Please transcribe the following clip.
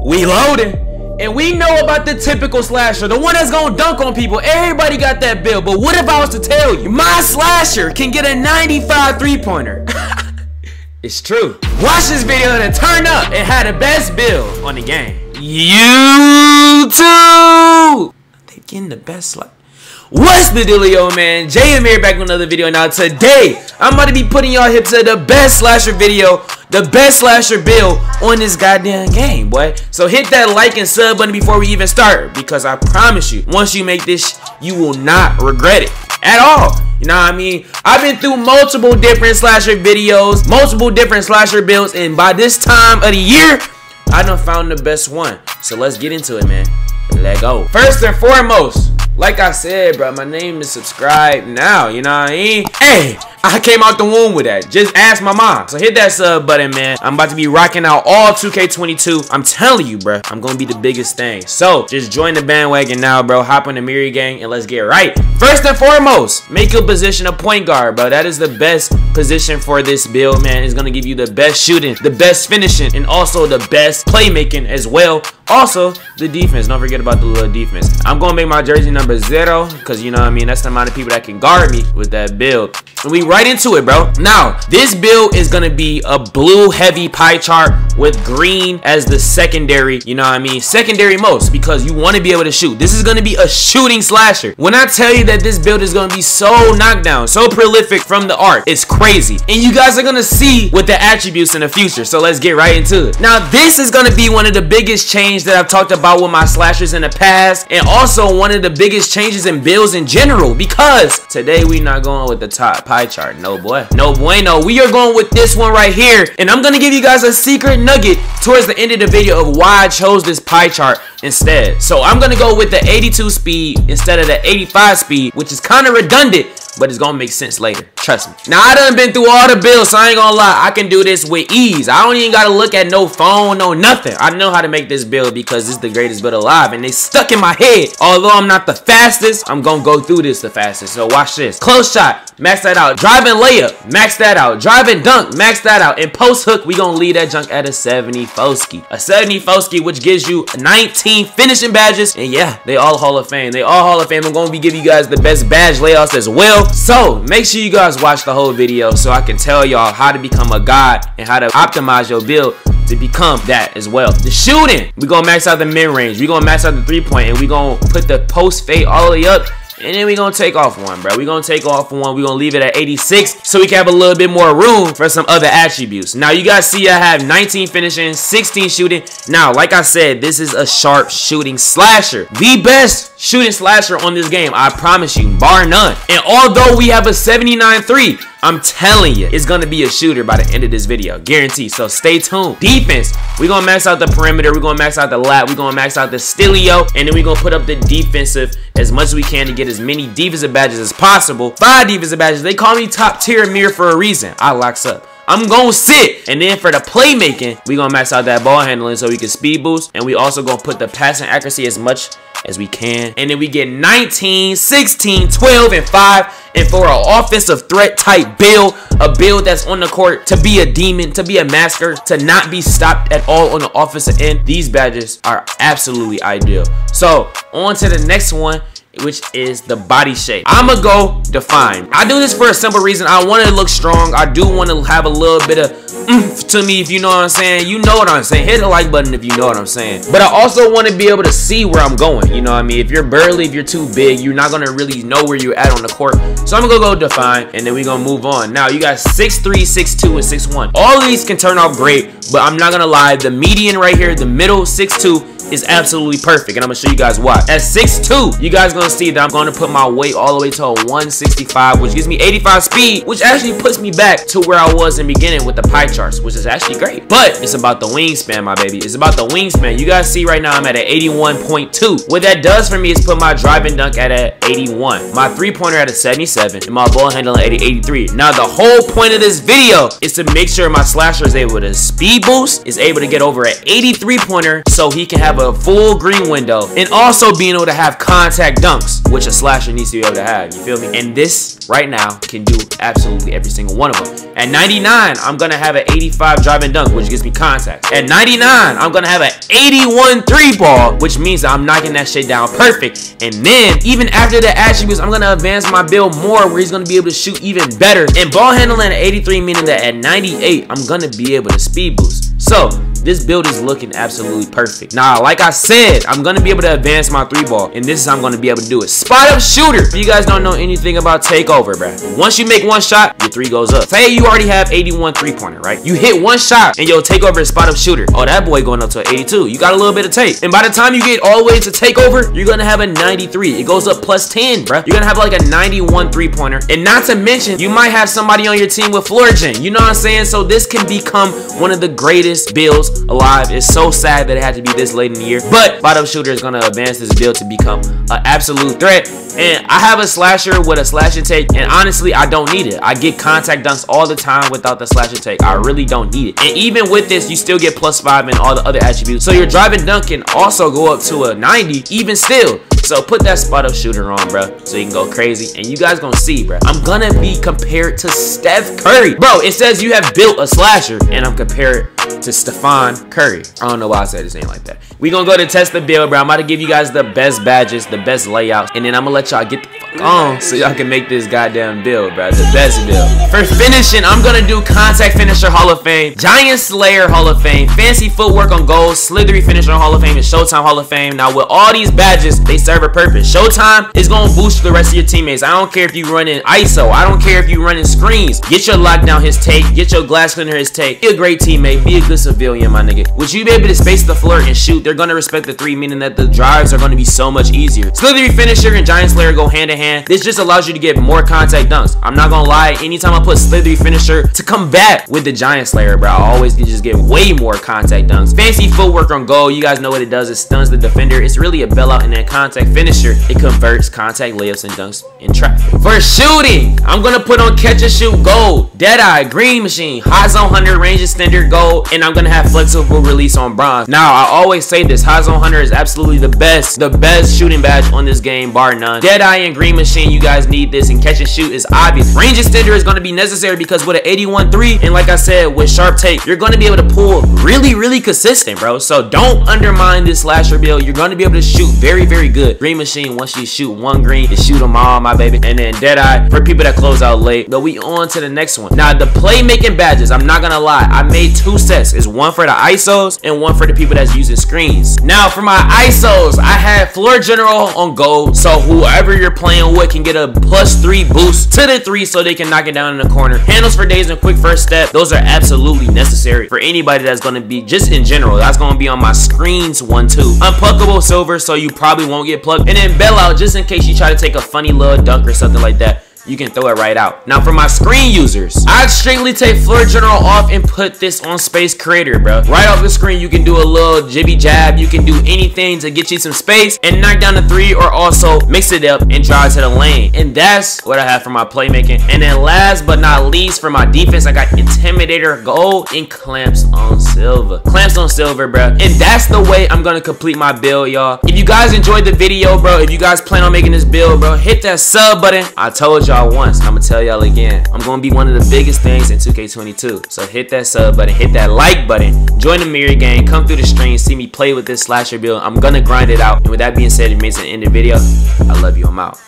We loading. And we know about the typical slasher, the one that's gonna dunk on people. Everybody got that build. But what if I was to tell you, my slasher can get a 95 three-pointer? It's true. Watch this video and turn up and have the best build on the game. YouTube! They getting the best slasher. What's the dealio, man? Jay and Mary back with another video. Now today, I'm about to be putting y'all hip to the best slasher video, the best slasher build on this goddamn game, boy. So hit that like and sub button before we even start, because I promise you, once you make this, you will not regret it at all. You know what I mean? I've been through multiple different slasher videos, multiple different slasher builds, and by this time of the year, I done found the best one. So let's get into it, man. Let's go. First and foremost, like I said, bro, my name is subscribe now, you know what I mean? Hey, I came out the womb with that. Just ask my mom. So hit that sub button, man. I'm about to be rocking out all 2K22. I'm telling you, bro, I'm gonna be the biggest thing. So just join the bandwagon now, bro. Hop on the Miri gang and let's get right. First and foremost, make your position a point guard, bro. That is the best position for this build, man. It's gonna give you the best shooting, the best finishing, and also the best playmaking as well. Also, the defense. Don't forget about the little defense. I'm gonna make my jersey number 0, because you know what I mean, that's the amount of people that can guard me with that build. And we right into it, bro. Now, this build is gonna be a blue heavy pie chart with green as the secondary, you know what I mean, secondary most, because you want to be able to shoot. This is gonna be a shooting slasher. When I tell you that this build is gonna be so knockdown, so prolific from the art, it's crazy. And you guys are gonna see with the attributes in the future. So let's get right into it. Now, this is gonna be one of the biggest changes that I've talked about with my slashers in the past, and also one of the biggest changes in builds in general, because today we not going with the top pie chart. No boy, no bueno. We are going with this one right here, and I'm gonna give you guys a secret nugget towards the end of the video of why I chose this pie chart instead. So I'm gonna go with the 82 speed instead of the 85 speed, which is kind of redundant, but it's gonna make sense later, trust me. Now, I done been through all the builds, so I ain't gonna lie, I can do this with ease. I don't even gotta look at no phone, no nothing. I know how to make this build because this is the greatest build alive, and they stuck in my head. Although I'm not the fastest, I'm gonna go through this the fastest. So watch this. Close shot, max that out. Driving layup, max that out. Driving dunk, max that out. And post hook, we gonna leave that junk at a 70 Foski. A 70 Foski, which gives you 19 finishing badges, and yeah, they all Hall of Fame. They all Hall of Fame. I'm gonna be giving you guys the best badge layouts as well. So make sure you guys watch the whole video so I can tell y'all how to become a god and how to optimize your build to become that as well. The shooting, we gonna max out the mid-range, we gonna max out the three-point, and we gonna put the post fade all the way up, and then we gonna take off one, bro. We gonna take off one. We gonna leave it at 86 so we can have a little bit more room for some other attributes. Now, you guys see I have 19 finishing, 16 shooting. Now, like I said, this is a sharp shooting slasher. The best shooting slasher on this game, I promise you, bar none. And although we have a 79-3, I'm telling you, it's gonna be a shooter by the end of this video, guaranteed. So stay tuned. Defense, we're gonna max out the perimeter, we're gonna max out the lap, we're gonna max out the stilio, and then we're gonna put up the defensive as much as we can to get as many defensive badges as possible. 5 defensive badges. They call me top tier mirror for a reason. I locks up. I'm gonna sit. And then for the playmaking, we gonna max out that ball handling so we can speed boost, and we also gonna put the passing accuracy as much as we can. And then we get 19, 16, 12, and 5. And for an offensive threat type build, a build that's on the court to be a demon, to be a masker, to not be stopped at all on the offensive end, these badges are absolutely ideal. So on to the next one, which is the body shape. I'ma go define. I do this for a simple reason. I want to look strong. I do want to have a little bit of oomph to me, if you know what I'm saying. You know what I'm saying. Hit the like button if you know what I'm saying. But I also want to be able to see where I'm going. You know what I mean? If you're burly, if you're too big, you're not gonna really know where you're at on the court. So I'm gonna go define, and then we're gonna move on. Now, you got 6'3", 6'2", and 6'1". All of these can turn out great, but I'm not gonna lie, the median right here, the middle 6'2", is absolutely perfect, and I'm gonna show you guys why. At 6'2", you guys gonna see that I'm gonna put my weight all the way to a 165, which gives me 85 speed, which actually puts me back to where I was in the beginning with the pie charts, which is actually great. But it's about the wingspan, my baby. It's about the wingspan. You guys see right now I'm at an 81.2. What that does for me is put my driving dunk at a 81, my three-pointer at a 77, and my ball handling at a 83. Now, the whole point of this video is to make sure my slasher is able to speed boost, is able to get over an 83-pointer, so he can have a full green window, and also being able to have contact dunks, which a slasher needs to be able to have. You feel me? And this right now can do absolutely every single one of them. At 99, I'm gonna have an 85 driving dunk, which gives me contact. At 99, I'm gonna have an 81 3 ball, which means that I'm knocking that shit down perfect. And then, even after the attributes, I'm gonna advance my build more, where he's gonna be able to shoot even better. And ball handling at 83, meaning that at 98, I'm gonna be able to speed boost. So this build is looking absolutely perfect. Now, like I said, I'm gonna be able to advance my 3 ball, and this is how I'm gonna be able to do it. Spot up shooter. If you guys don't know anything about takeover, bruh, once you make one shot, your 3 goes up. Say you already have 81 3-pointer, right? You hit one shot, and your takeover is spot up shooter. Oh, that boy going up to 82. You got a little bit of take, and by the time you get all the way to takeover, you're gonna have a 93. It goes up plus 10, bruh. You're gonna have like a 91 3-pointer, and not to mention, you might have somebody on your team with floor gen. You know what I'm saying? So this can become one of the greatest builds alive. It's so sad that it had to be this late in the year, but spot up shooter is gonna advance this build to become an absolute threat. And I have a slasher with a slash and take, and honestly, I don't need it. I get contact dunks all the time without the slash and take. I really don't need it. And even with this, you still get +5 and all the other attributes. So your driving dunk can also go up to a 90, even still. So put that spot up shooter on, bro, so you can go crazy. And you guys gonna see, bro, I'm gonna be compared to Steph Curry. Bro, it says you have built a slasher, and I'm compared to Stephen Curry. I don't know why I said his name like that. We gonna go to test the build, bro. I'm about to give you guys the best badges, the best layouts, and then I'm gonna let y'all get the fuck on so y'all can make this goddamn build, bro. The best build. For finishing, I'm gonna do Contact Finisher Hall of Fame, Giant Slayer Hall of Fame, Fancy Footwork on gold, Slithery Finisher Hall of Fame, and Showtime Hall of Fame. Now with all these badges, they serve a purpose. Showtime is gonna boost the rest of your teammates. I don't care if you running ISO. I don't care if you running screens. Get your lockdown his take. Get your glass cleaner his take. Be a great teammate. Be a good civilian, my nigga. Would you be able to space the floor and shoot? They're gonna respect the 3, meaning that the drives are gonna be so much easier. Slithery Finisher and Giant Slayer go hand in hand. This just allows you to get more contact dunks. I'm not gonna lie. Anytime I put Slithery Finisher to combat with the Giant Slayer, bro, I always just get way more contact dunks. Fancy Footwork on goal. You guys know what it does. It stuns the defender. It's really a bailout, and then Contact Finisher, it converts contact layups and dunks in traffic. For shooting, I'm gonna put on Catch and Shoot gold, Deadeye, Green Machine, Hot Zone 100, Range Extender gold, and I'm gonna have Flexible Release on bronze. Now, I always say this, Hot Zone 100 is absolutely the best shooting badge on this game, bar none. Deadeye and Green Machine, you guys need this, and Catch and Shoot is obvious. Range Extender is gonna be necessary because with an 81-3, and like I said, with Sharp Take, you're gonna be able to pull really consistent, bro. So don't undermine this slasher build. You're gonna be able to shoot very good. Green Machine, once you shoot one green, you shoot them all, my baby. And then Deadeye for people that close out late. But we on to the next one. Now, the playmaking badges, I'm not gonna lie, I made 2 sets. It's one for the ISOs and one for the people that's using screens. Now, for my ISOs, I had Floor General on gold, so whoever you're playing with can get a +3 boost to the 3 so they can knock it down in the corner. Handles for days and quick first step, those are absolutely necessary for anybody that's gonna be, just in general, that's gonna be on my screens 1, 2. Unpluckable silver, so you probably won't get plucked. And then bailout, just in case you try to take a funny little dunk or something like that, you can throw it right out. Now for my screen users, I'd strictly take Floor General off and put this on Space Creator, bro. Right off the screen, you can do a little jibby jab. You can do anything to get you some space and knock down the 3, or also mix it up and drive to the lane. And that's what I have for my playmaking. And then last but not least, for my defense, I got Intimidator gold and Clamps on silver. Clamps on silver, bro. And that's the way I'm gonna complete my build, y'all. If you guys enjoyed the video, bro, if you guys plan on making this build, bro, hit that sub button. I told y'all once, and I'm gonna tell y'all again, I'm gonna be one of the biggest things in 2K22. So hit that sub button, hit that like button, join the mirror game, come through the stream, see me play with this slasher build. I'm gonna grind it out. And with that being said, it makes an end of the video. I love you. I'm out.